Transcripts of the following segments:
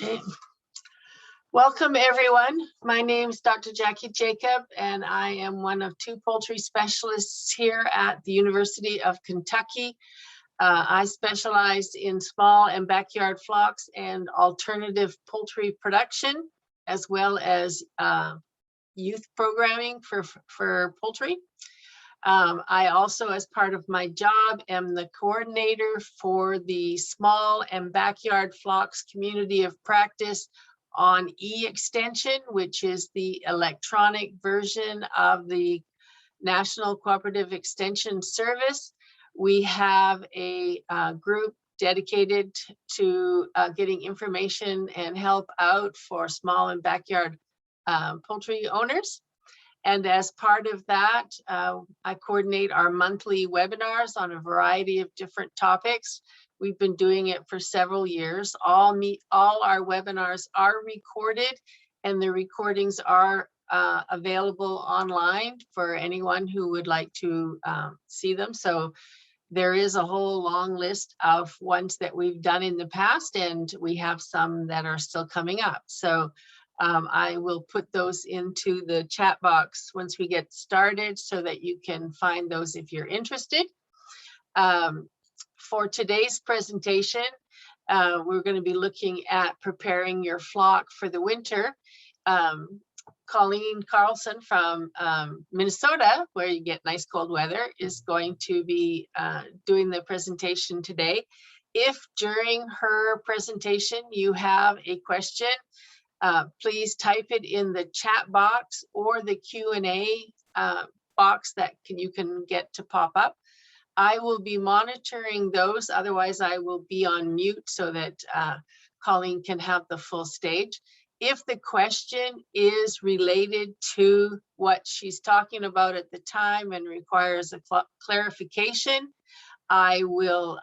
Okay. Welcome, everyone. My name is Dr. Jackie Jacob, and I am one of 2 poultry specialists here at the University of Kentucky. I specialize in small and backyard flocks and alternative poultry production, as well as youth programming for poultry. I also, as part of my job, am the coordinator for the Small and Backyard Flocks Community of Practice on e-extension, which is the electronic version of the National Cooperative Extension Service. We have a group dedicated to getting information and help out for small and backyard poultry owners. And as part of that, I coordinate our monthly webinars on a variety of different topics. We've been doing it for several years. All our webinars are recorded, and the recordings are available online for anyone who would like to see them. So there is a whole long list of ones that we've done in the past, and we have some that are still coming up. So I will put those into the chat box once we get started so that you can find those if you're interested. For today's presentation, we're going to be looking at preparing your flock for the winter. Colleen Carlson from Minnesota, where you get nice cold weather, is going to be doing the presentation today. If during her presentation you have a question, please type it in the chat box or the Q&A box that you can get to pop up. I will be monitoring those, otherwise I will be on mute so that Colleen can have the full stage. If the question is related to what she's talking about at the time and requires a clarification, I will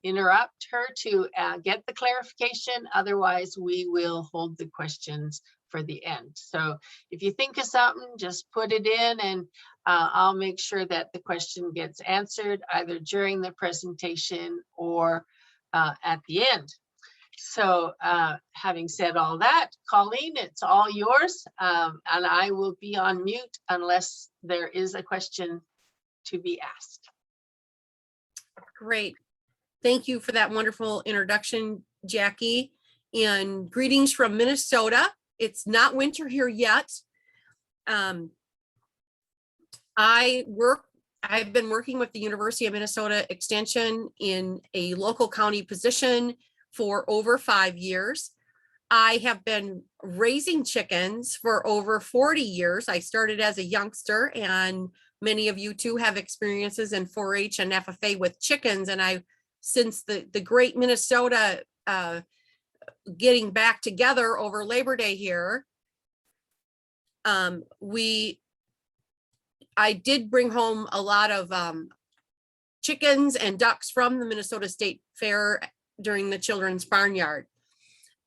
interrupt her to get the clarification. Otherwise, we will hold the questions for the end. So if you think of something, just put it in, and I'll make sure that the question gets answered either during the presentation or at the end. So having said all that, Colleen, it's all yours, and I will be on mute unless there is a question to be asked. Great. Thank you for that wonderful introduction, Jackie. And greetings from Minnesota. It's not winter here yet. I've been working with the University of Minnesota Extension in a local county position for over 5 years. I have been raising chickens for over 40 years. I started as a youngster, and many of you too have experiences in 4-H and FFA with chickens. And since the great Minnesota getting back together over Labor Day here, I did bring home a lot of chickens and ducks from the Minnesota State Fair during the Children's Barnyard.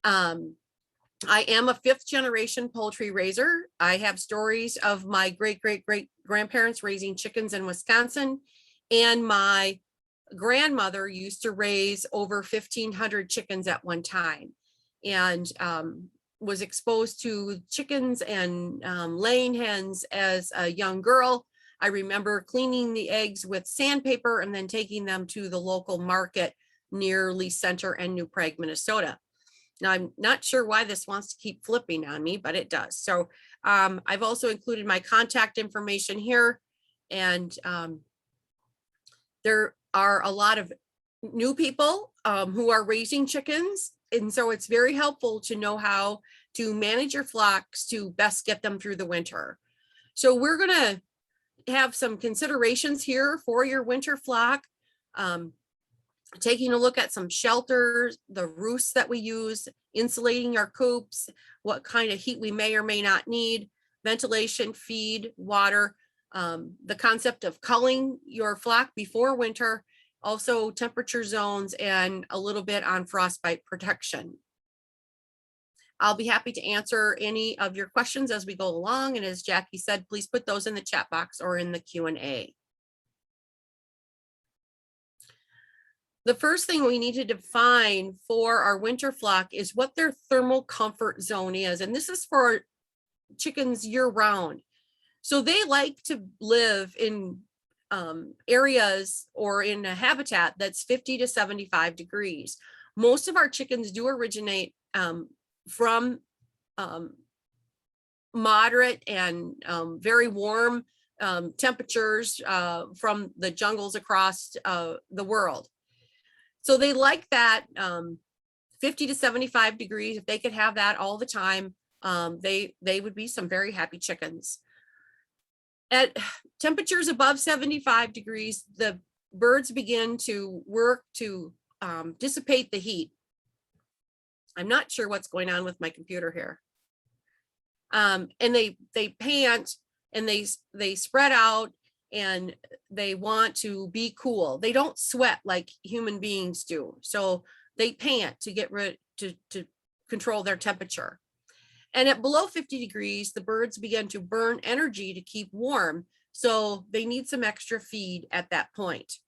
I am a 5th generation poultry raiser. I have stories of my great-great-great-grandparents raising chickens in Wisconsin, and my grandmother used to raise over 1,500 chickens at one time, and was exposed to chickens and laying hens as a young girl. I remember cleaning the eggs with sandpaper and then taking them to the local market near Lee Center and New Prague, Minnesota. Now, I'm not sure why this wants to keep flipping on me, but it does. So I've also included my contact information here, and there are a lot of new people who are raising chickens. And so it's very helpful to know how to manage your flocks to best get them through the winter. So we're going to have some considerations here for your winter flock. Taking a look at some shelters, the roosts that we use, insulating our coops, what kind of heat we may or may not need, ventilation, feed, water, the concept of culling your flock before winter, also temperature zones, and a little bit on frostbite protection. I'll be happy to answer any of your questions as we go along. And as Jackie said, please put those in the chat box or in the Q&A. the first thing we need to define for our winter flock is what their thermal comfort zone is. And this is for chickens year round. So they like to live in areas or in a habitat that's 50 to 75 degrees. Most of our chickens do originate from moderate and very warm temperatures from the jungles across the world. So they like that 50 to 75 degrees. If they could have that all the time, they would be some very happy chickens. At temperatures above 75 degrees, the birds begin to work to dissipate the heat. I'm not sure what's going on with my computer here. And they pant and they spread out and they want to be cool. They don't sweat like human beings do. So they pant to get rid to control their temperature. And at below 50 degrees, the birds begin to burn energy to keep warm. So they need some extra feed at that point.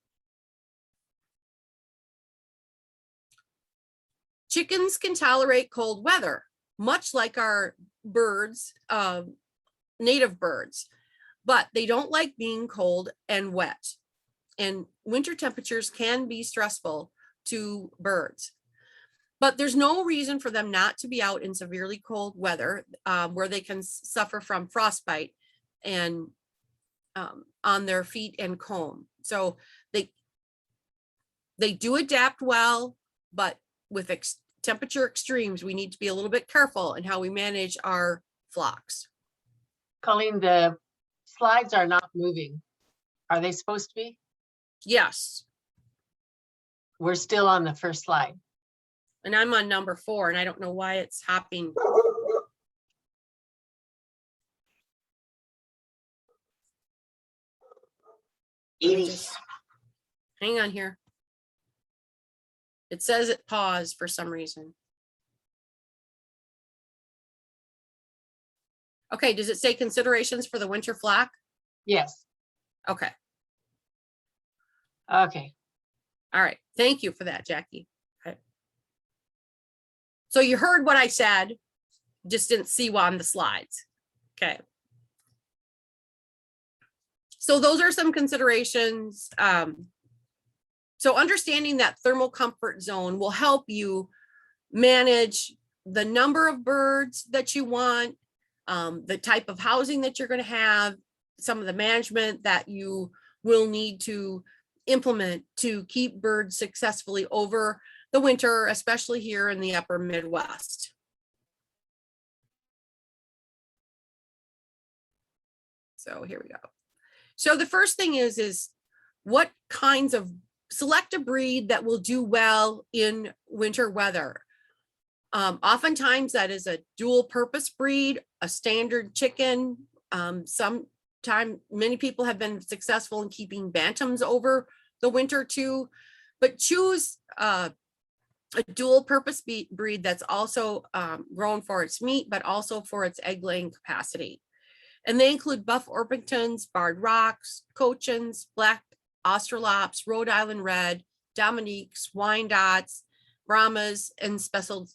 Chickens can tolerate cold weather, much like our birds, native birds, but they don't like being cold and wet. And winter temperatures can be stressful to birds. But there's no reason for them not to be out in severely cold weather where they can suffer from frostbite and on their feet and comb. So they do adapt well, but with temperature extremes, we need to be a little bit careful in how we manage our flocks. Colleen, the slides are not moving. Are they supposed to be? Yes. We're still on the first slide. And I'm on number 4, and I don't know why it's hopping. Hang on here. It says it paused for some reason. Okay, does it say considerations for the winter flock? Yes. Okay. Okay. All right. Thank you for that, Jackie. Okay. So you heard what I said, just didn't see one on the slides. Okay. So those are some considerations. So understanding that thermal comfort zone will help you manage the number of birds that you want, the type of housing that you're going to have, some of the management that you will need to implement to keep birds successfully over the winter, especially here in the upper Midwest. So here we go. So the first thing is what kinds of select a breed that will do well in winter weather. Oftentimes that is a dual purpose breed, a standard chicken. Sometimes many people have been successful in keeping bantams over the winter too, but choose a dual purpose breed that's also grown for its meat, but also for its egg laying capacity. And they include Buff Orpingtons, Barred Rocks, Cochins, Black Australops, Rhode Island Red, Dominiques, Wyandottes, Brahmas, and speckled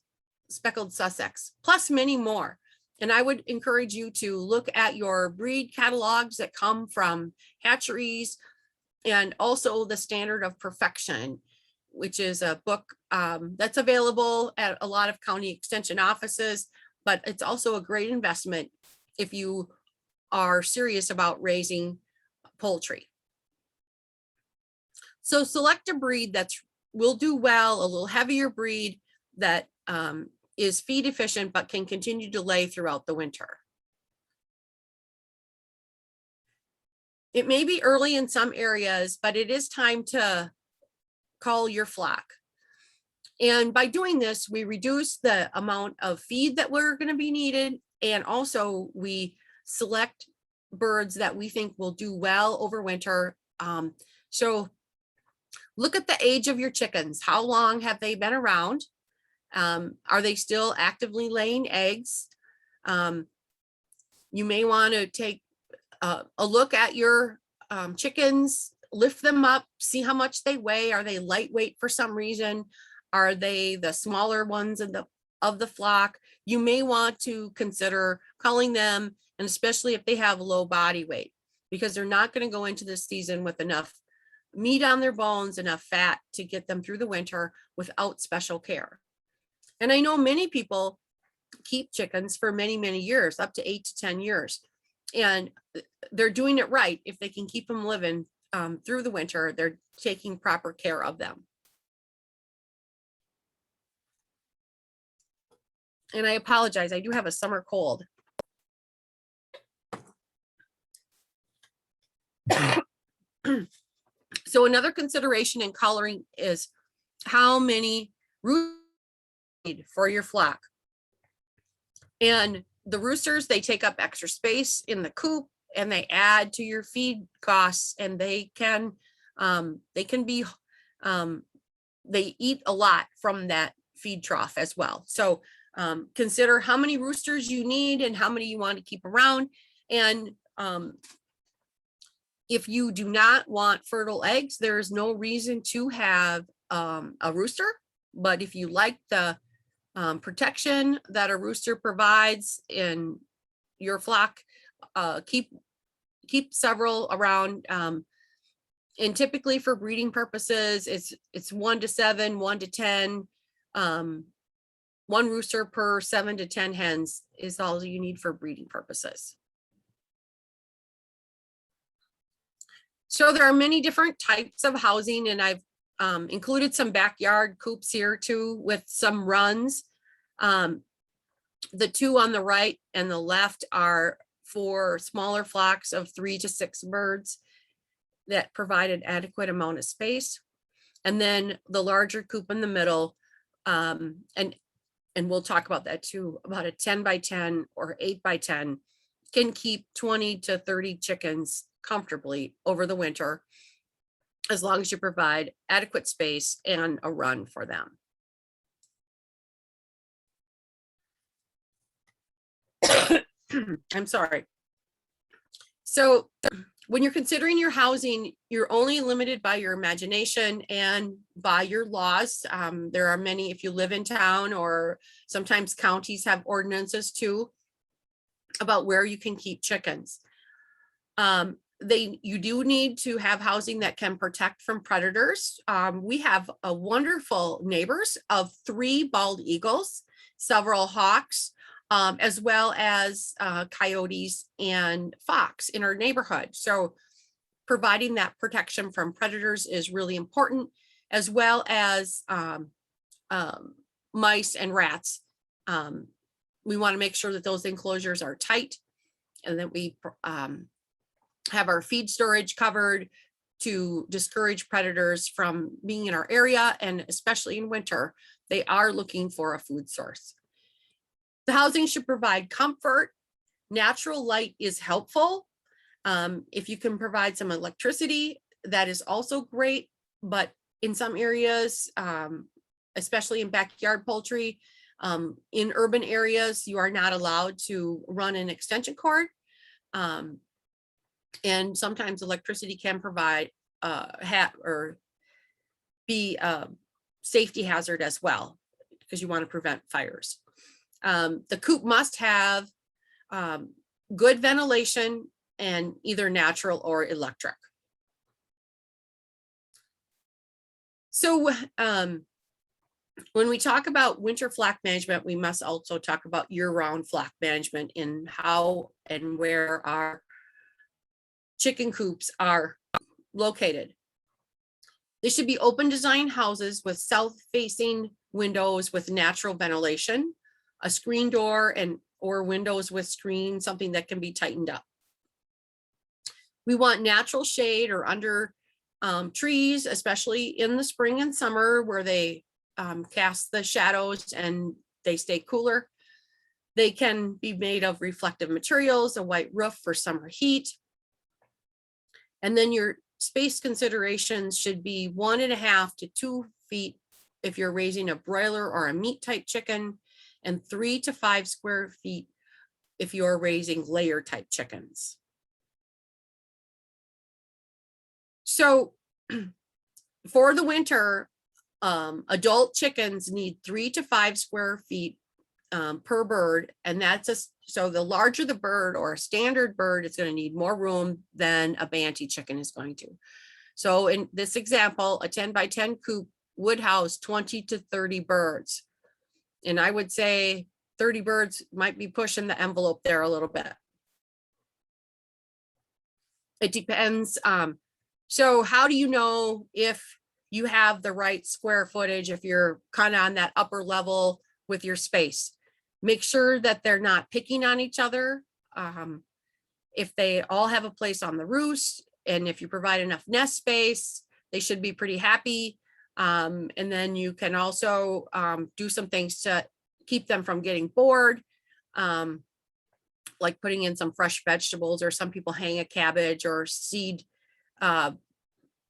Sussex, plus many more. And I would encourage you to look at your breed catalogs that come from hatcheries, and also the Standard of Perfection, which is a book that's available at a lot of county extension offices, but it's also a great investment if you are serious about raising poultry. So select a breed that will do well, a little heavier breed that is feed efficient, but can continue to lay throughout the winter. It may be early in some areas, but it is time to cull your flock. And by doing this, we reduce the amount of feed that we're going to be needed. And also we select birds that we think will do well over winter. So look at the age of your chickens. How long have they been around? Are they still actively laying eggs? You may want to take a look at your chickens lift them up, see how much they weigh. Are they lightweight for some reason? Are they the smaller ones of the flock? You may want to consider culling them, and especially if they have low body weight, because they're not going to go into this season with enough meat on their bones, enough fat to get them through the winter without special care. And I know many people keep chickens for many, many years, up to 8 to 10 years. And they're doing it right. If they can keep them living through the winter, they're taking proper care of them. And I apologize, I do have a summer cold. So another consideration in coloring is how many roosters you need for your flock. And the roosters, they take up extra space in the coop, and they add to your feed costs, and they eat a lot from that feed trough as well. So consider how many roosters you need and how many you want to keep around. And if you do not want fertile eggs, there is no reason to have a rooster. But if you like the protection that a rooster provides in your flock, keep several around. And typically for breeding purposes, it's 1 to 7, 1 to 10. One rooster per 7 to 10 hens is all you need for breeding purposes. So there are many different types of housing, and I've included some backyard coops here too with some runs. The two on the right and the left are for smaller flocks of 3 to 6 birds that provide an adequate amount of space. And then the larger coop in the middle, and we'll talk about that too, about a 10 by 10 or 8 by 10 can keep 20 to 30 chickens comfortably over the winter, as long as you provide adequate space and a run for them. I'm sorry. So when you're considering your housing, you're only limited by your imagination and by your laws. There are many, if you live in town, or sometimes counties have ordinances too about where you can keep chickens. You do need to have housing that can protect from predators. We have a wonderful neighbors of 3 bald eagles, several hawks, as well as coyotes and fox in our neighborhood. So providing that protection from predators is really important, as well as mice and rats. We want to make sure that those enclosures are tight, and that we have our feed storage covered to discourage predators from being in our area, and especially in winter, they are looking for a food source. The housing should provide comfort. Natural light is helpful. If you can provide some electricity, that is also great, but in some areas, especially in backyard poultry, in urban areas, you are not allowed to run an extension cord. And sometimes electricity can provide be a safety hazard as well, because you want to prevent fires. The coop must have good ventilation, and either natural or electric. So when we talk about winter flock management, we must also talk about year-round flock management in how and where our chicken coops are located. They should be open design houses with south-facing windows with natural ventilation, a screen door or windows with screen, something that can be tightened up. We want natural shade or under trees, especially in the spring and summer, where they cast the shadows and they stay cooler. They can be made of reflective materials, a white roof for summer heat. And then your space considerations should be 1.5 to 2 feet if you're raising a broiler or a meat type chicken, and 3 to 5 square feet if you're raising layer type chickens. So for the winter, adult chickens need 3 to 5 square feet per bird. And so the larger the bird or a standard bird is going to need more room than a Banty chicken is going to. So in this example, a 10 by 10 coop would house 20 to 30 birds. And I would say 30 birds might be pushing the envelope there a little bit. It depends. So how do you know if you have the right square footage, if you're kind of on that upper level with your space? Make sure that they're not picking on each other. If they all have a place on the roost, and if you provide enough nest space, they should be pretty happy. And then you can also do some things to keep them from getting bored, like putting in some fresh vegetables, or some people hang a cabbage or seed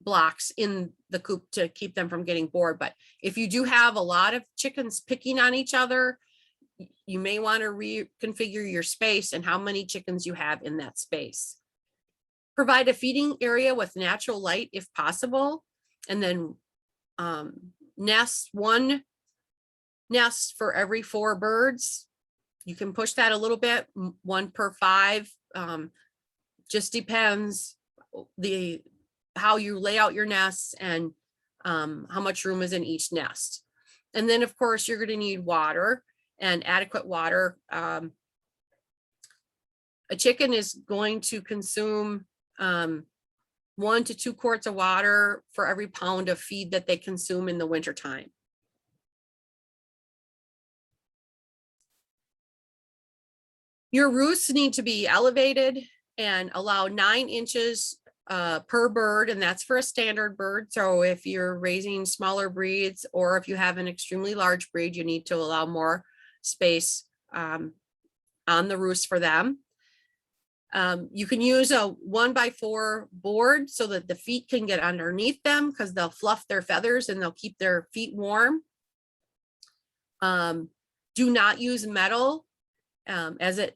blocks in the coop to keep them from getting bored. But if you do have a lot of chickens picking on each other, you may want to reconfigure your space and how many chickens you have in that space. Provide a feeding area with natural light if possible, and then one nest for every 4 birds. You can push that a little bit, 1 per 5. Just depends how you lay out your nests and how much room is in each nest. And then of course you're going to need water, and adequate water. A chicken is going to consume 1 to 2 quarts of water for every pound of feed that they consume in the wintertime. Your roosts need to be elevated and allow 9 inches per bird, and that's for a standard bird. So if you're raising smaller breeds, or if you have an extremely large breed, you need to allow more space on the roost for them. You can use a 1x4 board so that the feet can get underneath them, because they'll fluff their feathers and they'll keep their feet warm. Do not use metal, as it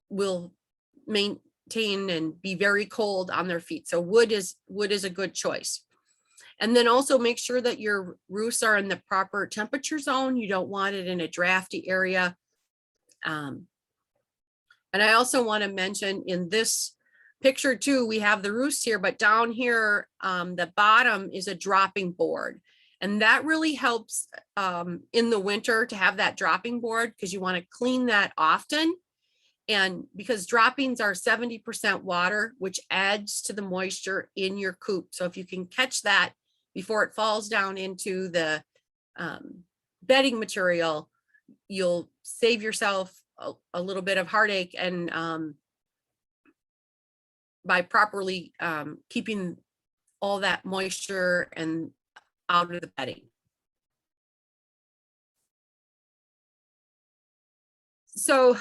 will maintain and be very cold on their feet. So wood is a good choice. And then also make sure that your roosts are in the proper temperature zone. You don't want it in a drafty area. And I also want to mention in this picture too, we have the roost here, but down here, the bottom is a dropping board. And that really helps in the winter to have that dropping board, because you want to clean that often. And because droppings are 70% water, which adds to the moisture in your coop. So if you can catch that before it falls down into the bedding material, you'll save yourself a little bit of heartache, and by properly keeping all that moisture and out of the bedding. So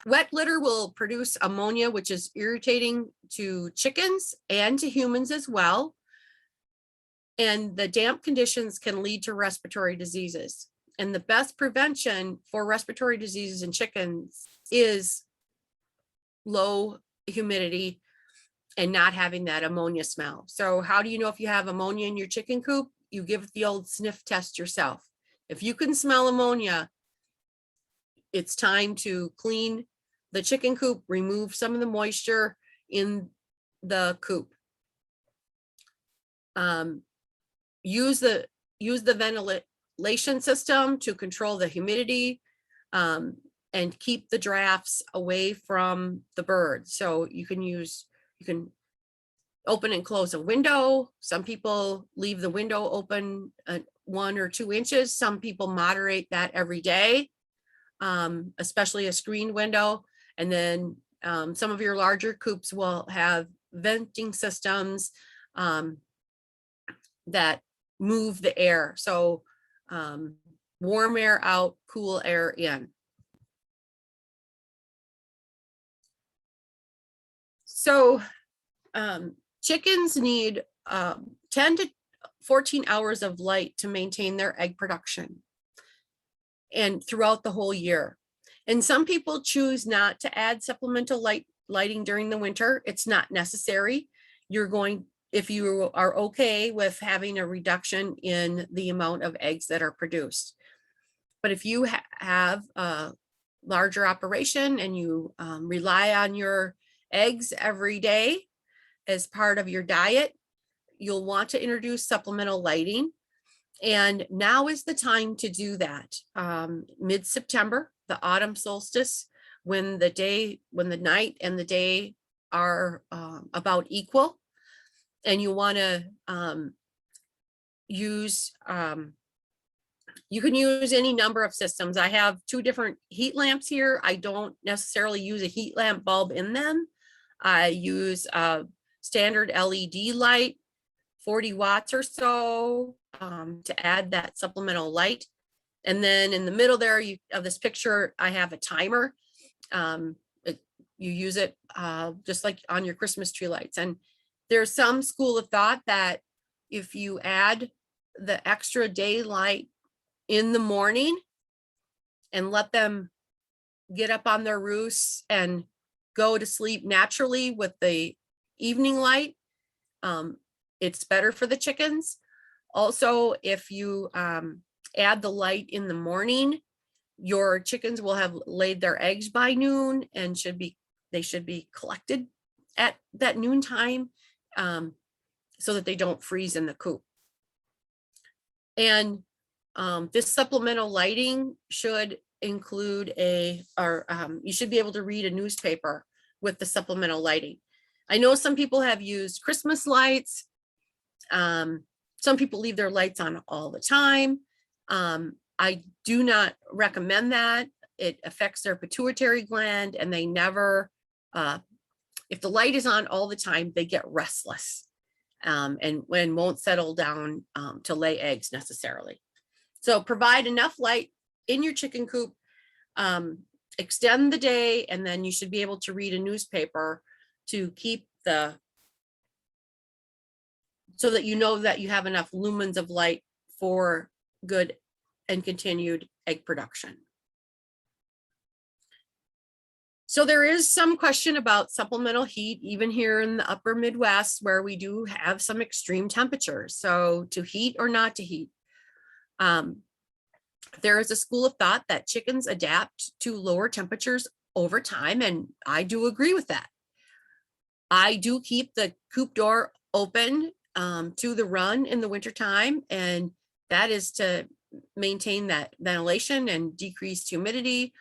wet litter will produce ammonia, which is irritating to chickens and to humans as well. And the damp conditions can lead to respiratory diseases. And the best prevention for respiratory diseases in chickens is low humidity and not having that ammonia smell. So how do you know if you have ammonia in your chicken coop? You give the old sniff test yourself. If you can smell ammonia, it's time to clean the chicken coop, remove some of the moisture in the coop. Use the ventilation system to control the humidity and keep the drafts away from the birds. So you can open and close a window. Some people leave the window open 1 or 2 inches. Some people moderate that every day, especially a screened window. And then some of your larger coops will have venting systems that move the air. So warm air out, cool air in. So chickens need 10 to 14 hours of light to maintain their egg production, and throughout the whole year. And some people choose not to add supplemental lighting during the winter. It's not necessary. if you are okay with having a reduction in the amount of eggs that are produced. But if you have a larger operation and you rely on your eggs every day as part of your diet, you'll want to introduce supplemental lighting. And now is the time to do that. Mid-September, the autumn solstice, when the night and the day are about equal, and you want to use, you can use any number of systems. I have 2 different heat lamps here. I don't necessarily use a heat lamp bulb in them. I use a standard LED light, 40 watts or so, to add that supplemental light. And then in the middle there of this picture, I have a timer. You use it just like on your Christmas tree lights. And there's some school of thought that if you add the extra daylight in the morning and let them get up on their roosts and go to sleep naturally with the evening light, it's better for the chickens. Also, if you add the light in the morning, your chickens will have laid their eggs by noon and they should be collected at that noon time, so that they don't freeze in the coop. And this supplemental lighting should include you should be able to read a newspaper with the supplemental lighting. I know some people have used Christmas lights. Some people leave their lights on all the time. I do not recommend that. It affects their pituitary gland, and they never, if the light is on all the time, they get restless, and won't settle down to lay eggs necessarily. So provide enough light in your chicken coop, extend the day, and then you should be able to read a newspaper to keep so that you know that you have enough lumens of light for good and continued egg production. So there is some question about supplemental heat, even here in the upper Midwest, where we do have some extreme temperatures. So to heat or not to heat. There is a school of thought that chickens adapt to lower temperatures over time, and I do agree with that. I do keep the coop door open to the run in the wintertime, and that is to maintain that ventilation and decreased humidity.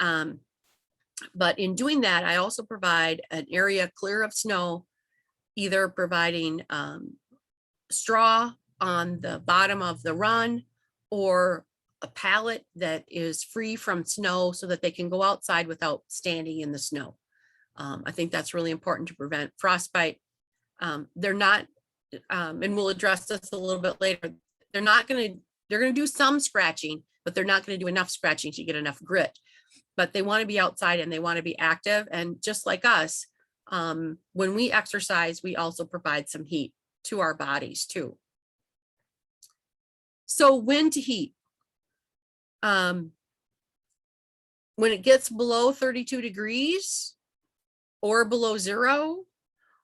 But in doing that, I also provide an area clear of snow, either providing straw on the bottom of the run or a pallet that is free from snow so that they can go outside without standing in the snow. I think that's really important to prevent frostbite. They're not, and we'll address this a little bit later, they're going to do some scratching, but they're not going to do enough scratching to get enough grit. But they want to be outside and they want to be active. And just like us, when we exercise, we also provide some heat to our bodies too. So when to heat? When it gets below 32 degrees or below 0,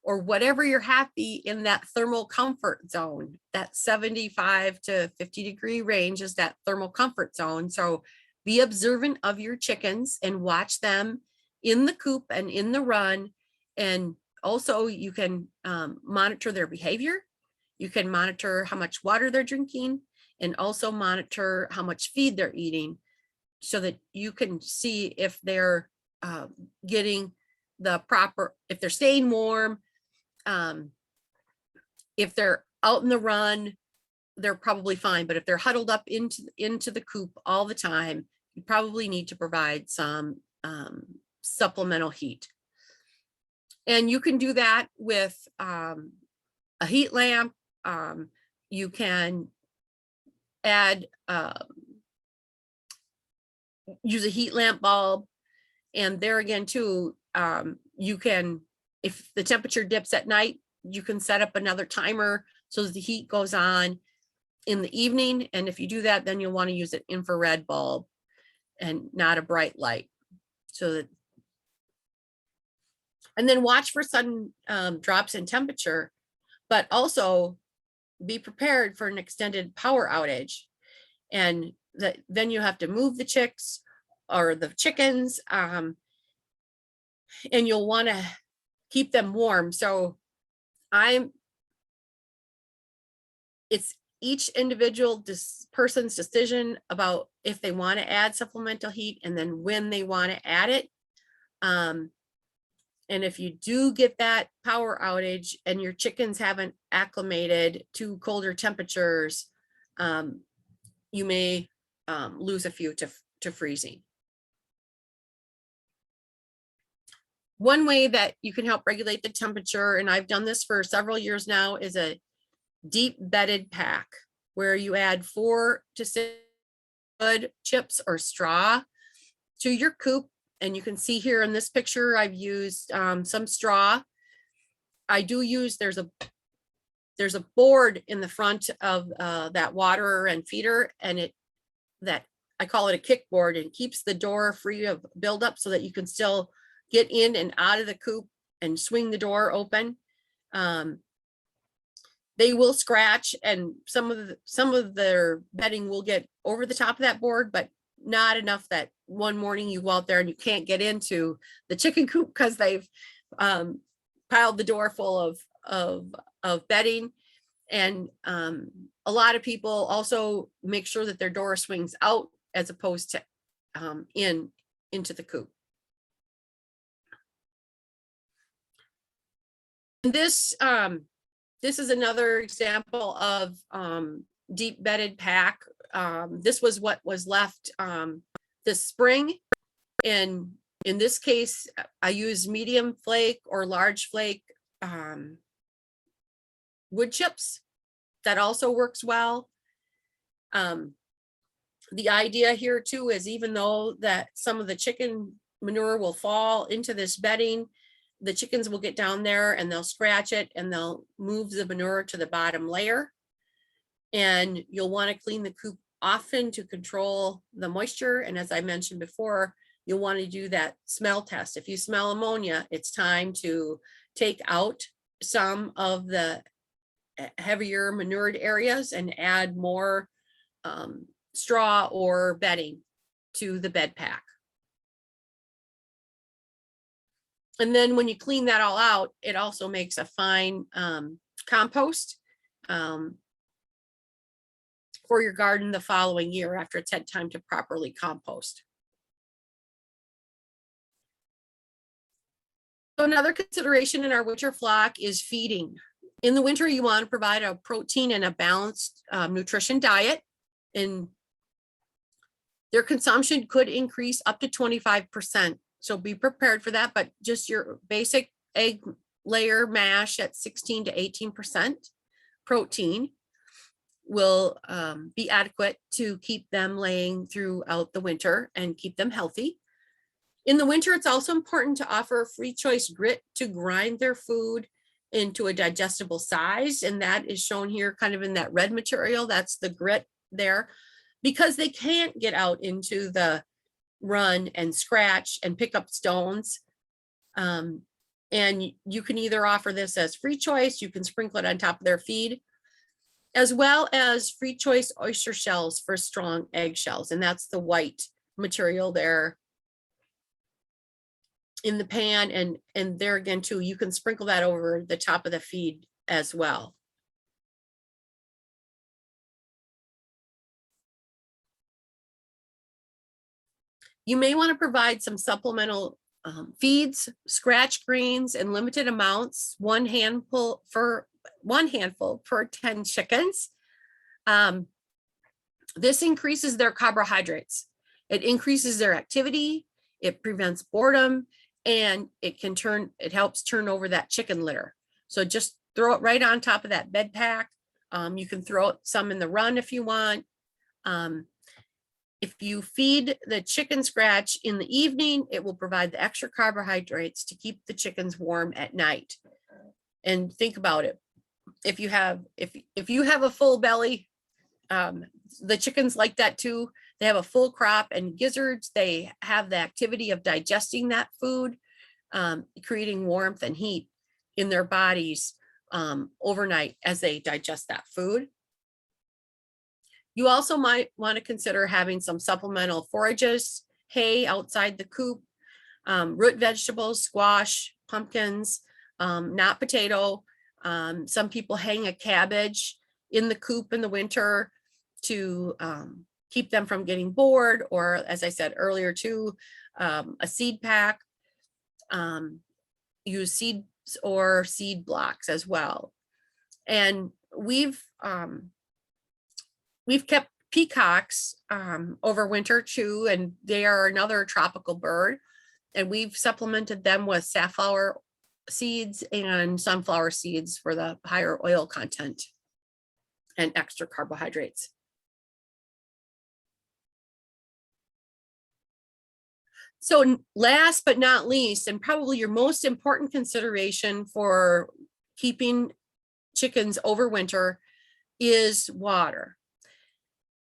or whatever you're happy in that thermal comfort zone, that 75 to 50 degree range is that thermal comfort zone. So be observant of your chickens and watch them in the coop and in the run. And also you can monitor their behavior. You can monitor how much water they're drinking, and also monitor how much feed they're eating, so that you can see if they're getting the proper, if they're staying warm, if they're out in the run, they're probably fine. But if they're huddled up into the coop all the time, you probably need to provide some supplemental heat. And you can do that with a heat lamp. You can add, use a heat lamp bulb. And there again too, you can, if the temperature dips at night, you can set up another timer so that the heat goes on in the evening. And if you do that, then you'll want to use an infrared bulb and not a bright light. So that, And then watch for sudden drops in temperature, but also be prepared for an extended power outage. And then you have to move the chicks or the chickens, and you'll want to keep them warm. So it's each individual person's decision about if they want to add supplemental heat and then when they want to add it. And if you do get that power outage and your chickens haven't acclimated to colder temperatures, you may lose a few to freezing. One way that you can help regulate the temperature, and I've done this for several years now, is a deep bedded pack where you add 4 to 6 wood chips or straw to your coop. And you can see here in this picture, I've used some straw. I do use, there's a board in the front of that water and feeder, and I call it a kickboard, and keeps the door free of buildup so that you can still get in and out of the coop and swing the door open. They will scratch, and some of their bedding will get over the top of that board, but not enough that one morning you go out there and you can't get into the chicken coop because they've piled the door full of bedding. And a lot of people also make sure that their door swings out as opposed to into the coop. And this is another example of deep bedded pack. This was what was left this spring. And in this case, I use medium flake or large flake wood chips. That also works well. The idea here too is, even though that some of the chicken manure will fall into this bedding, the chickens will get down there and they'll scratch it and they'll move the manure to the bottom layer. And you'll want to clean the coop often to control the moisture. And as I mentioned before, you'll want to do that smell test. If you smell ammonia, it's time to take out some of the heavier manured areas and add more straw or bedding to the bed pack. And then when you clean that all out, it also makes a fine compost for your garden the following year after it's had time to properly compost. So another consideration in our winter flock is feeding. In the winter, you want to provide a protein and a balanced nutrition diet, and their consumption could increase up to 25%. So be prepared for that, but just your basic egg layer mash at 16 to 18% protein will be adequate to keep them laying throughout the winter and keep them healthy. In the winter, it's also important to offer free choice grit to grind their food into a digestible size. And that is shown here kind of in that red material. That's the grit there, because they can't get out into the run and scratch and pick up stones. And you can either offer this as free choice, you can sprinkle it on top of their feed, as well as free choice oyster shells for strong eggshells. And that's the white material there in the pan. And there again too, you can sprinkle that over the top of the feed as well. You may want to provide some supplemental feeds, scratch greens in limited amounts, one handful per 10 chickens. This increases their carbohydrates. It increases their activity. It prevents boredom, and it helps turn over that chicken litter. So just throw it right on top of that bed pack. You can throw some in the run if you want. If you feed the chicken scratch in the evening, it will provide the extra carbohydrates to keep the chickens warm at night. And think about it. If you have a full belly, the chickens like that too. They have a full crop, and gizzards, they have the activity of digesting that food. creating warmth and heat in their bodies overnight as they digest that food. You also might want to consider having some supplemental forages, hay outside the coop, root vegetables, squash, pumpkins, not potato. Some people hang a cabbage in the coop in the winter to keep them from getting bored, or as I said earlier too, a seed pack. Use seeds or seed blocks as well. And we've kept peacocks over winter too, and they are another tropical bird. And we've supplemented them with safflower seeds and sunflower seeds for the higher oil content and extra carbohydrates. So last but not least, and probably your most important consideration for keeping chickens over winter is water.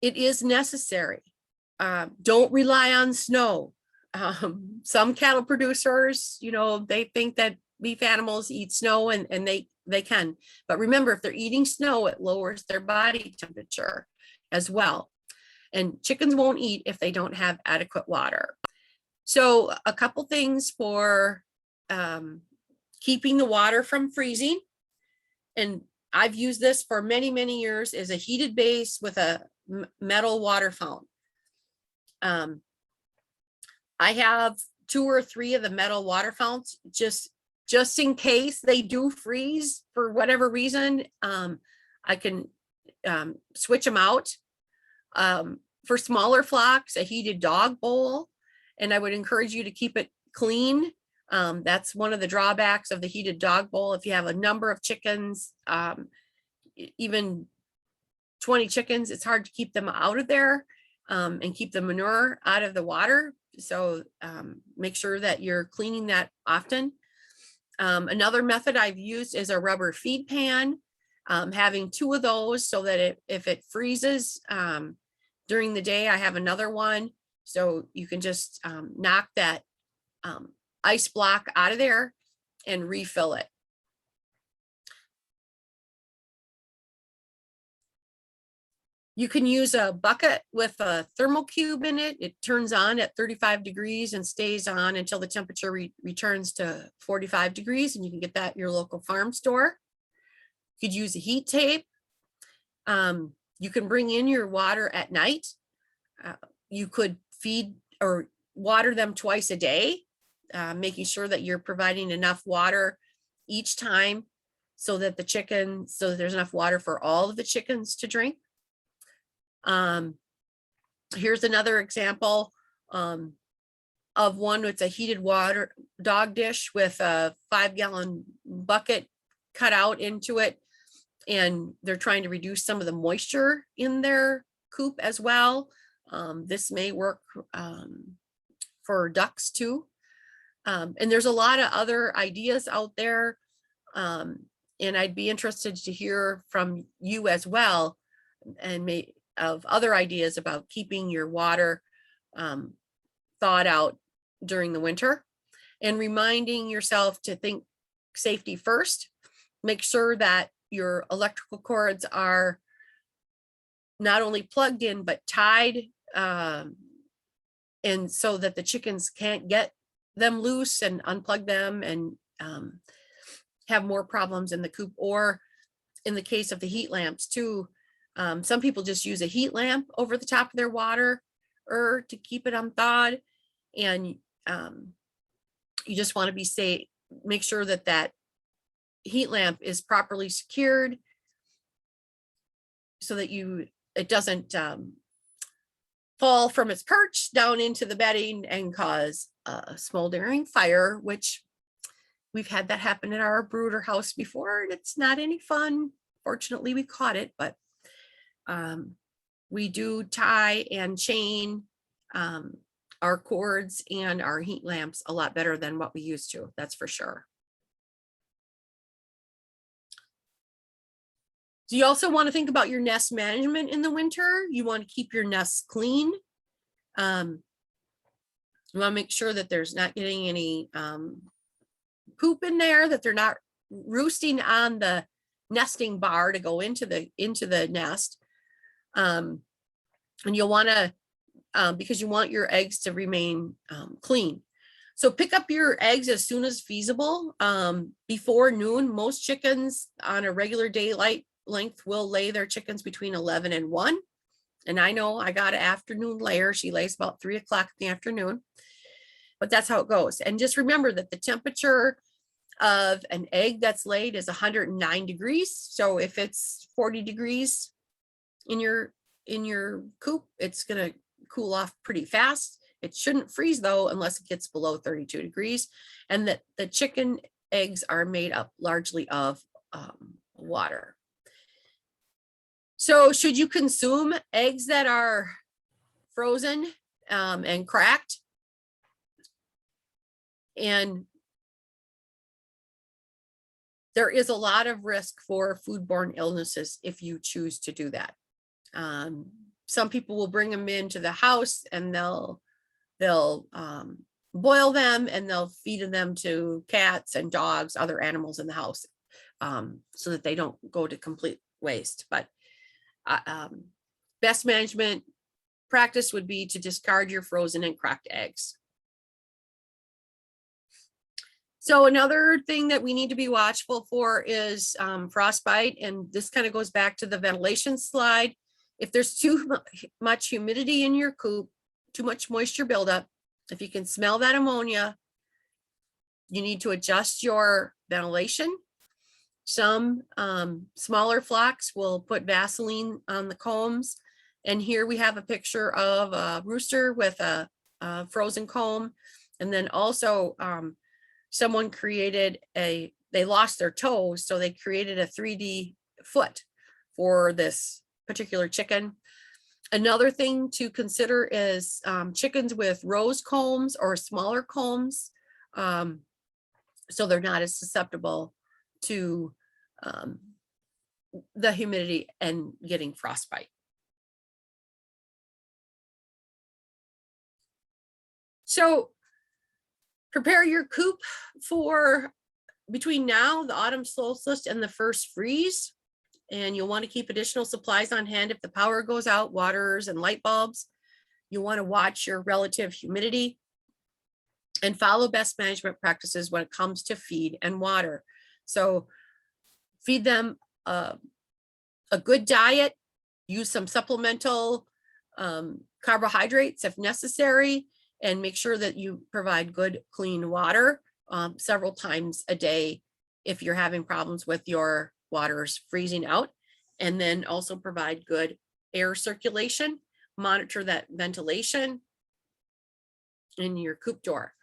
It is necessary. Don't rely on snow. Some cattle producers, they think that beef animals eat snow, and they can. But remember, if they're eating snow, it lowers their body temperature as well. And chickens won't eat if they don't have adequate water. So a couple things for keeping the water from freezing. And I've used this for many, many years, is a heated base with a metal water fountain. I have 2 or 3 of the metal water fountains just in case they do freeze for whatever reason. I can switch them out. For smaller flocks, a heated dog bowl, and I would encourage you to keep it clean. That's one of the drawbacks of the heated dog bowl. If you have a number of chickens, even 20 chickens, it's hard to keep them out of there and keep the manure out of the water. So make sure that you're cleaning that often. Another method I've used is a rubber feed pan, having 2 of those so that if it freezes during the day, I have another one. So you can just knock that ice block out of there and refill it. You can use a bucket with a thermal cube in it. It turns on at 35 degrees and stays on until the temperature returns to 45 degrees, and you can get that at your local farm store. You could use a heat tape. You can bring in your water at night. You could feed or water them twice a day, making sure that you're providing enough water each time so that there's enough water for all of the chickens to drink. Here's another example of one with a heated water dog dish with a 5-gallon bucket cut out into it, and they're trying to reduce some of the moisture in their coop as well. This may work for ducks too. And there's a lot of other ideas out there, and I'd be interested to hear from you as well, and of other ideas about keeping your water thawed out during the winter, and reminding yourself to think safety first. Make sure that your electrical cords are not only plugged in, but tied, and so that the chickens can't get them loose and unplug them and have more problems in the coop. Or in the case of the heat lamps too, some people just use a heat lamp over the top of their water or to keep it unthawed. And you just want to be safe. Make sure that that heat lamp is properly secured so that it doesn't fall from its perch down into the bedding and cause a smoldering fire, which we've had that happen in our brooder house before, and it's not any fun. Fortunately, we caught it, but we do tie and chain our cords and our heat lamps a lot better than what we used to, that's for sure. So you also want to think about your nest management in the winter. You want to keep your nests clean. You want to make sure that there's not getting any poop in there, that they're not roosting on the nesting bar to go into the nest. And you'll want to, because you want your eggs to remain clean. So pick up your eggs as soon as feasible. Before noon, most chickens on a regular daylight length will lay their chickens between 11 and 1. And I know I got an afternoon layer. She lays about 3 o'clock in the afternoon, but that's how it goes. And just remember that the temperature of an egg that's laid is 109 degrees. So if it's 40 degrees in your coop, it's going to cool off pretty fast. It shouldn't freeze though, unless it gets below 32 degrees, and that the chicken eggs are made up largely of water. So should you consume eggs that are frozen and cracked? And there is a lot of risk for foodborne illnesses if you choose to do that. Some people will bring them into the house and they'll boil them and they'll feed them to cats and dogs, other animals in the house, so that they don't go to complete waste. But best management practice would be to discard your frozen and cracked eggs. So another thing that we need to be watchful for is frostbite. And this kind of goes back to the ventilation slide. If there's too much humidity in your coop, too much moisture buildup, if you can smell that ammonia, you need to adjust your ventilation. Some smaller flocks will put Vaseline on the combs. And here we have a picture of a rooster with a frozen comb. And then also someone created they lost their toes, so they created a 3D foot for this particular chicken. Another thing to consider is chickens with rose combs or smaller combs, so they're not as susceptible to the humidity and getting frostbite. So prepare your coop for between now, the autumn solstice, and the first freeze. And you'll want to keep additional supplies on hand if the power goes out, waters and light bulbs. You want to watch your relative humidity and follow best management practices when it comes to feed and water. So feed them a good diet, use some supplemental carbohydrates if necessary, and make sure that you provide good, clean water several times a day if you're having problems with your waters freezing out. And then also provide good air circulation, monitor that ventilation in your coop door.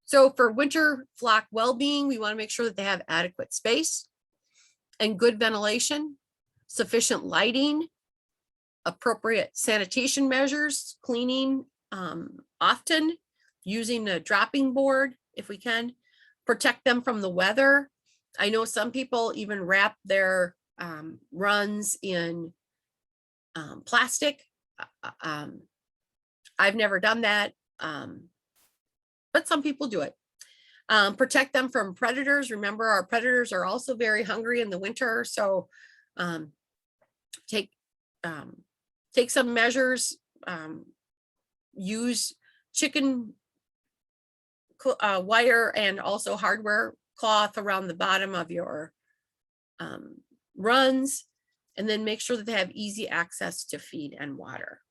So for winter flock well-being, we want to make sure that they have adequate space and good ventilation, sufficient lighting, appropriate sanitation measures, cleaning often, using a dropping board if we can, protect them from the weather. I know some people even wrap their runs in plastic. I've never done that, but some people do it. Protect them from predators. Remember, our predators are also very hungry in the winter, so take some measures. Use chicken wire and also hardware cloth around the bottom of your runs, and then make sure that they have easy access to feed and water.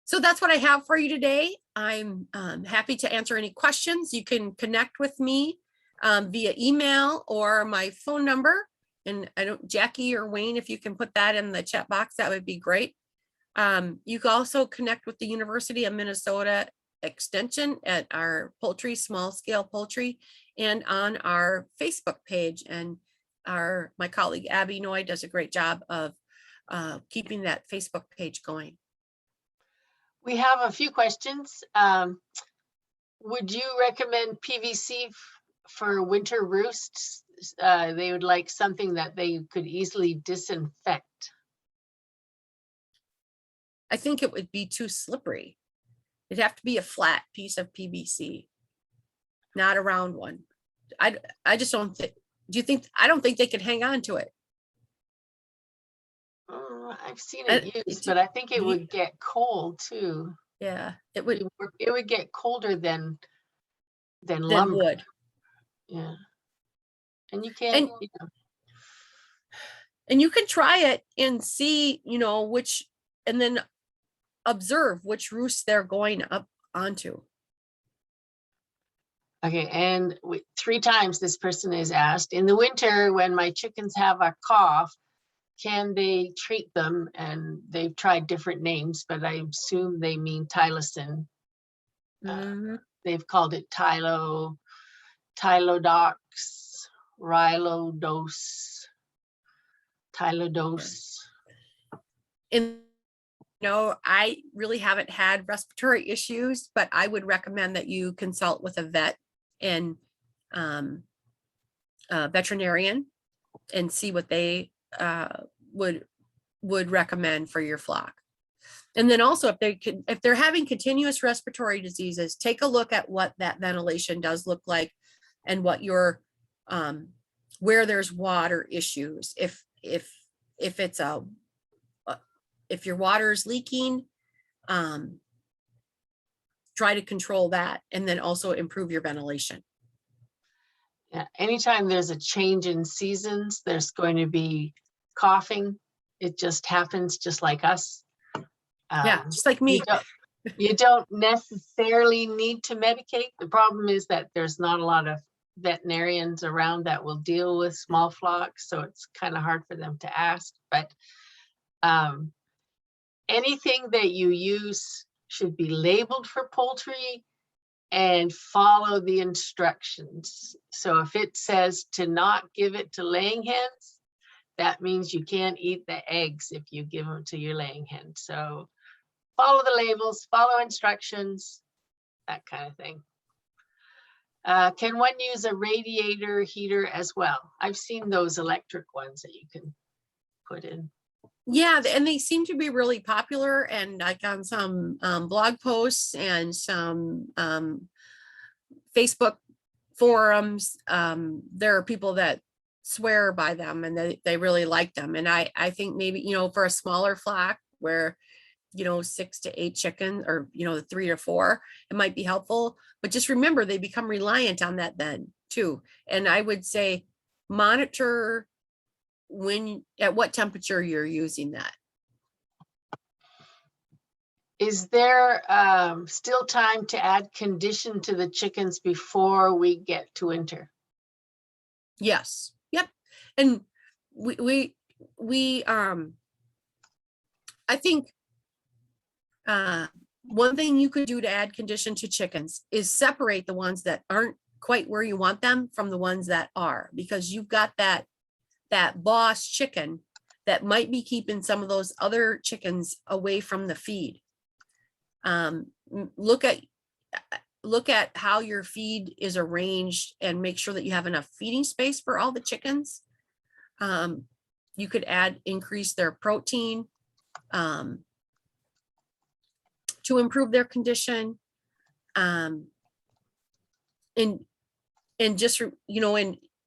So that's what I have for you today. I'm happy to answer any questions. You can connect with me via email or my phone number. And I don't, Jackie or Wayne, if you can put that in the chat box, that would be great. You can also connect with the University of Minnesota Extension at our poultry, small scale poultry, and on our Facebook page. And my colleague Abby Noy does a great job of keeping that Facebook page going. We have a few questions. Would you recommend PVC for winter roosts? They would like something that they could easily disinfect. I think it would be too slippery. It'd have to be a flat piece of PVC, not a round one. I just don't think, do you think, I don't think they could hang on to it. I've seen Uh, it used, do- but I think it do you- would get cold too. Yeah, it would, It would get colder than then lumber. wood. Yeah. And you can't, And and you can try it and see, which, and then observe which roosts they're going up onto. okay, and 3 times this person is asked, in the winter when my chickens have a cough, can they treat them? And they've tried different names, but I assume they mean Tylosin. Mhm. They've called it Tylodox, Rylodose, Tylodose. And I really haven't had respiratory issues, but I would recommend that you consult with a vet and veterinarian and see what they would recommend for your flock. And then also if they're having continuous respiratory diseases, take a look at what that ventilation does look like and what your where there's water issues. If it's if your water is leaking, try to control that and then also improve your ventilation. Yeah, anytime there's a change in seasons, there's going to be coughing. It just happens just like us. Yeah, just like me. You don't necessarily need to medicate. The problem is that there's not a lot of veterinarians around that will deal with small flocks, so it's kind of hard for them to ask. But anything that you use should be labeled for poultry and follow the instructions. So if it says to not give it to laying hens, that means you can't eat the eggs if you give them to your laying hen. So follow the labels, follow instructions, that kind of thing. Can one use a radiator heater as well? I've seen those electric ones that you can put in. Yeah, and they seem to be really popular, and like on some blog posts and some Facebook forums, there are people that swear by them and they really like them. And I think maybe, for a smaller flock where, 6 to 8 chickens or, 3 to 4, it might be helpful. But just remember, they become reliant on that then too. And I would say monitor at what temperature you're using that. Is there still time to add condition to the chickens before we get to winter? Yes. Yep. And we I think one thing you could do to add condition to chickens is separate the ones that aren't quite where you want them from the ones that are, because you've got that boss chicken that might be keeping some of those other chickens away from the feed. Look at how your feed is arranged and make sure that you have enough feeding space for all the chickens. You could increase their protein to improve their condition. And just,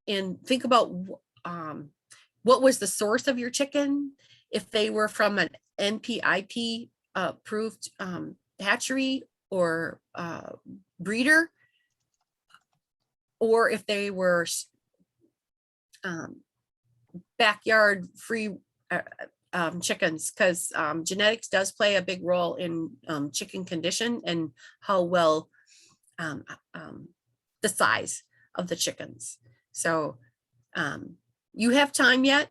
and think about what was the source of your chicken. If they were from an NPIP approved hatchery or breeder, or if they were backyard free chickens, because genetics does play a big role in chicken condition and how well the size of the chickens. So you have time yet.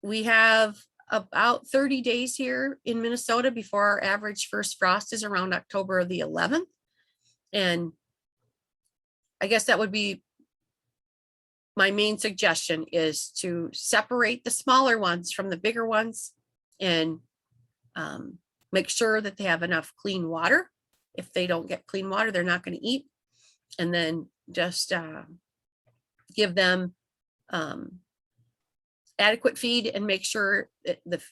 We have about 30 days here in Minnesota before our average first frost is around October the 11th. And I guess that would be my main suggestion, is to separate the smaller ones from the bigger ones and make sure that they have enough clean water. If they don't get clean water, they're not going to eat. And then just give them adequate feed and make sure that the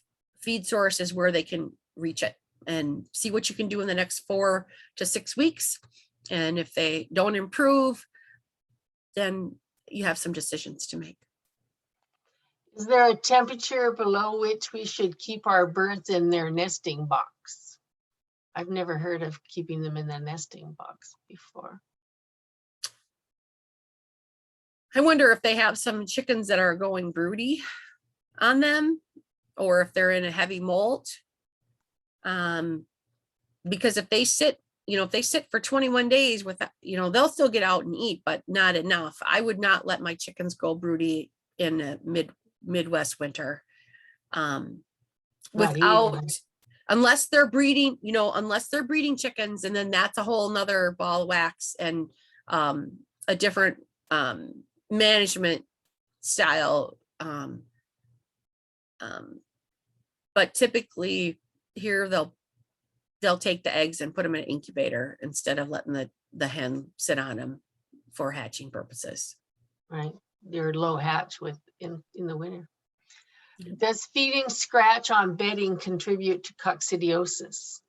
feed source is where they can reach it and see what you can do in the next 4 to 6 weeks. And if they don't improve, then you have some decisions to make. Is there a temperature below which we should keep our birds in their nesting box? I've never heard of keeping them in the nesting box before. I wonder if they have some chickens that are going broody on them, or if they're in a heavy molt. Because if they sit, if they sit for 21 days with, they'll still get out and eat, but not enough. I would not let my chickens go broody in a Midwest winter. Unless they're breeding, unless they're breeding chickens, and then that's a whole nother ball of wax and a different management style. But typically here they'll take the eggs and put them in an incubator instead of letting the hen sit on them for hatching purposes. Right, they're low hatch in the winter. Does feeding scratch on bedding contribute to coccidiosis?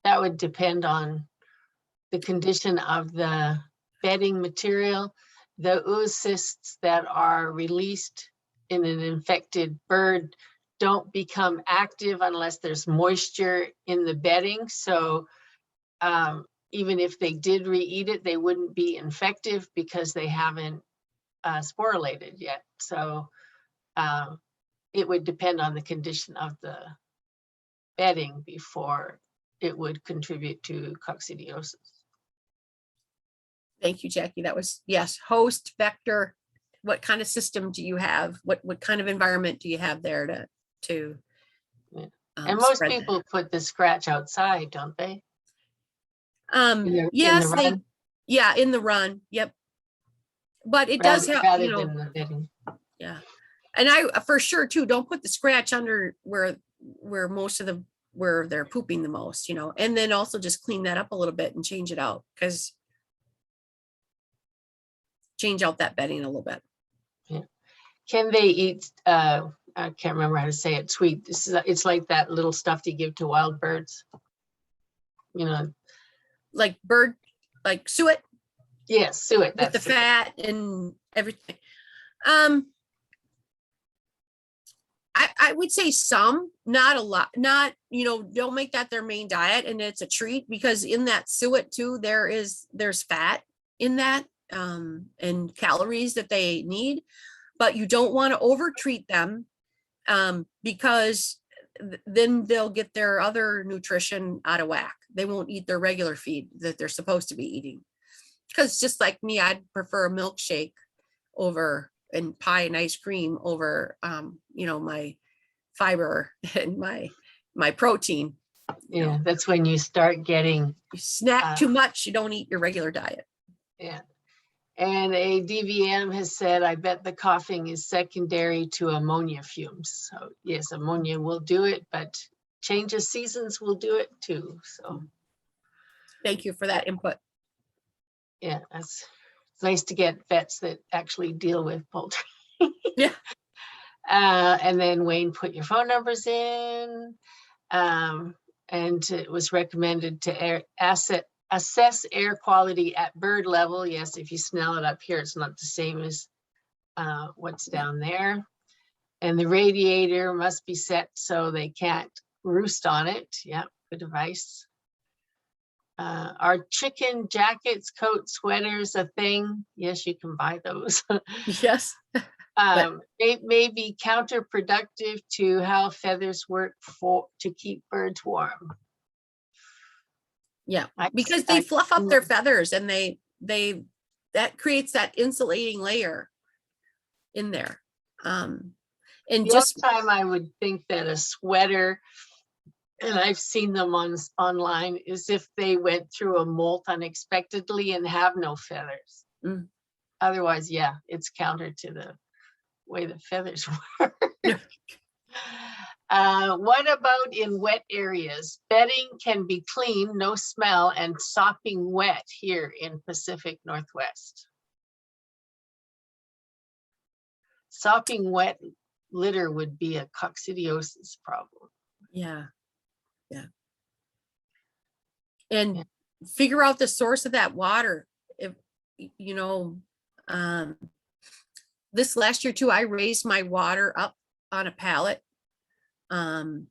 That would depend on the condition of the bedding material. The oocysts that are released in an infected bird don't become active unless there's moisture in the bedding. So even if they did re-eat it, they wouldn't be infective because they haven't sporulated yet. So it would depend on the condition of the bedding before it would contribute to coccidiosis. Thank you, Jackie. That was, yes, host, vector. What kind of system do you have? What kind of environment do you have there to yeah. And most people put the scratch outside, don't they? Yes, in the run. Yep. But it does have, rather than the bedding. Yeah. And I for sure too, don't put the scratch under where most of where they're pooping the most, and then also just clean that up a little bit and change it out, because change out that bedding a little bit. Yeah. Can they eat, I can't remember how to say it, sweet. It's like that little stuff you give to wild birds. Like suet. Yes, suet. With the fat and everything. I would say some, not a lot, don't make that their main diet, and it's a treat, because in that suet too, there's fat in that, and calories that they need, but you don't want to over treat them, because then they'll get their other nutrition out of whack. They won't eat their regular feed that they're supposed to be eating. Because just like me, I'd prefer a milkshake and pie and ice cream over, my fiber and my protein. Yeah, that's when you start getting. You snack too much, you don't eat your regular diet. Yeah. And a DVM has said, I bet the coughing is secondary to ammonia fumes. So yes, ammonia will do it, but change of seasons will do it too. So thank you for that input. Yeah, it's nice to get vets that actually deal with poultry. Yeah. And then Wayne, put your phone numbers in. And it was recommended to assess air quality at bird level. Yes, if you smell it up here, it's not the same as what's down there. And the radiator must be set so they can't roost on it. Yeah, good advice. Are chicken jackets, coats, sweaters a thing? Yes, you can buy those. Yes. It may be counterproductive to how feathers work to keep birds warm. Yeah, because they fluff up their feathers, and that creates that insulating layer in there. And just time I would think that a sweater, and I've seen them online, is if they went through a molt unexpectedly and have no feathers. Mm. Otherwise, yeah, it's counter to the way the feathers work. What about in wet areas? Bedding can be clean, no smell, and sopping wet here in Pacific Northwest. sopping wet litter would be a coccidiosis problem. Yeah. Yeah. And figure out the source of that water. If, you know, this last year too, I raised my water up on a pallet. Well,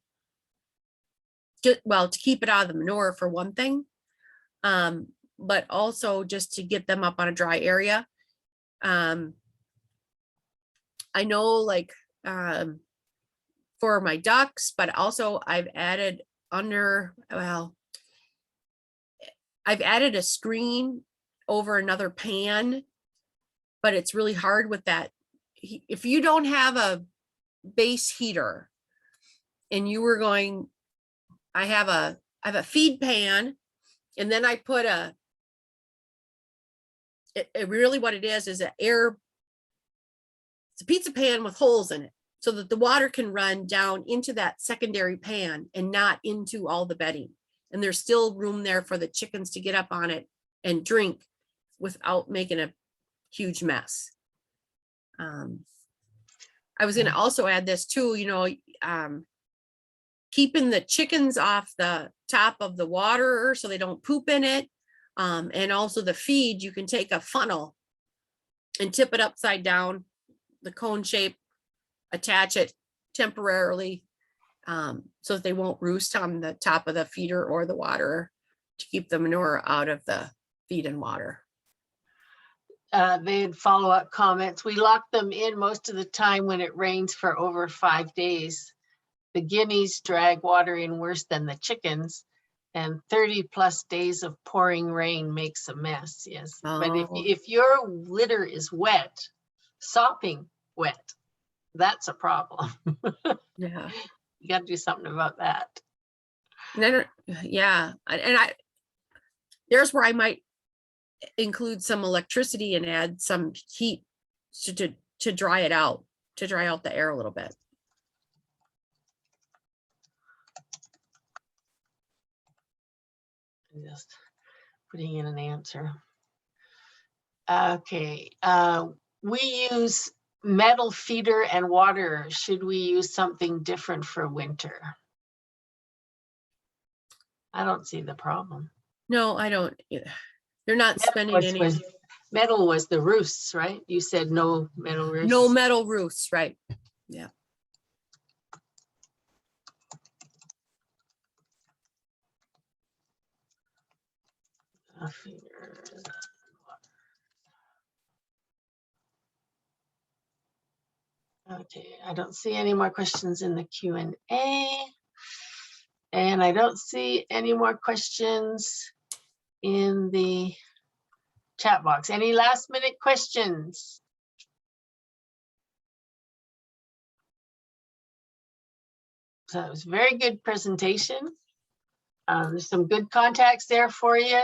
to keep it out of the manure for one thing. But also just to get them up on a dry area. I know like for my ducks, but also I've added I've added a screen over another pan, but it's really hard with that. If you don't have a base heater and you were going, I have a feed pan, and then I put really what it is it's a pizza pan with holes in it so that the water can run down into that secondary pan and not into all the bedding. And there's still room there for the chickens to get up on it and drink without making a huge mess. I was going to also add this too, you know, keeping the chickens off the top of the water so they don't poop in it. And also the feed, you can take a funnel and tip it upside down, the cone shape, attach it temporarily so that they won't roost on the top of the feeder or the water to keep the manure out of the feed and water. They had follow-up comments. We lock them in most of the time when it rains for over 5 days. The guineas drag water in worse than the chickens, and 30+ days of pouring rain makes a mess. Yes, but if your litter is wet, sopping wet, that's a problem. Yeah, you got to do something about that. Yeah, and there's where I might include some electricity and add some heat to dry it out, to dry out the air a little bit. Just putting in an answer. Okay, we use metal feeder and water. Should we use something different for winter? I don't see the problem. No, I don't either. They're not spending any. Metal was the roofs, right? You said no metal roofs. No metal roofs, right? Yeah. Okay, I don't see any more questions in the Q&A. And I don't see any more questions in the chat box. Any last minute questions? So it was a very good presentation. There's some good contacts there for you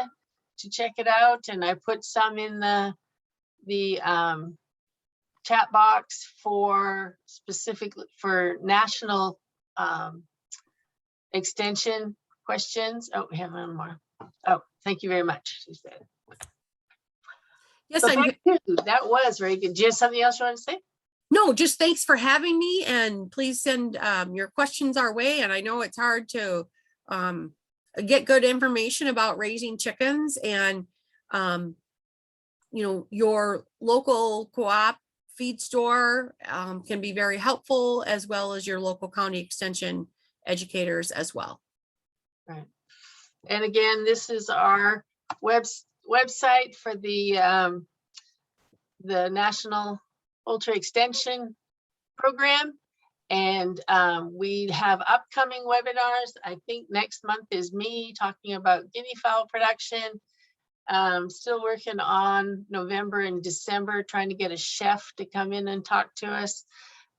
to check it out. And I put some in the chat box for specifically for national extension questions. Oh, we have one more. Oh, thank you very much, she said. Yes, so that was very good. Do you have something else you want to say? No, just thanks for having me, and please send your questions our way. And I know it's hard to get good information about raising chickens, and you know, your local co-op feed store can be very helpful, as well as your local county extension educators as well. Right. And again, this is our website for the National Poultry Extension Program. And we have upcoming webinars. I think next month is me talking about guinea fowl production. Still working on November and December, trying to get a chef to come in and talk to us.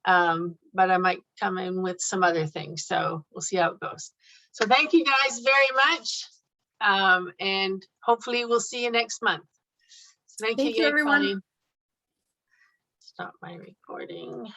But I might come in with some other things. So we'll see how it goes. So thank you guys very much. And hopefully we'll see you next month. So thank you, everyone. Colleen. Stop my recording.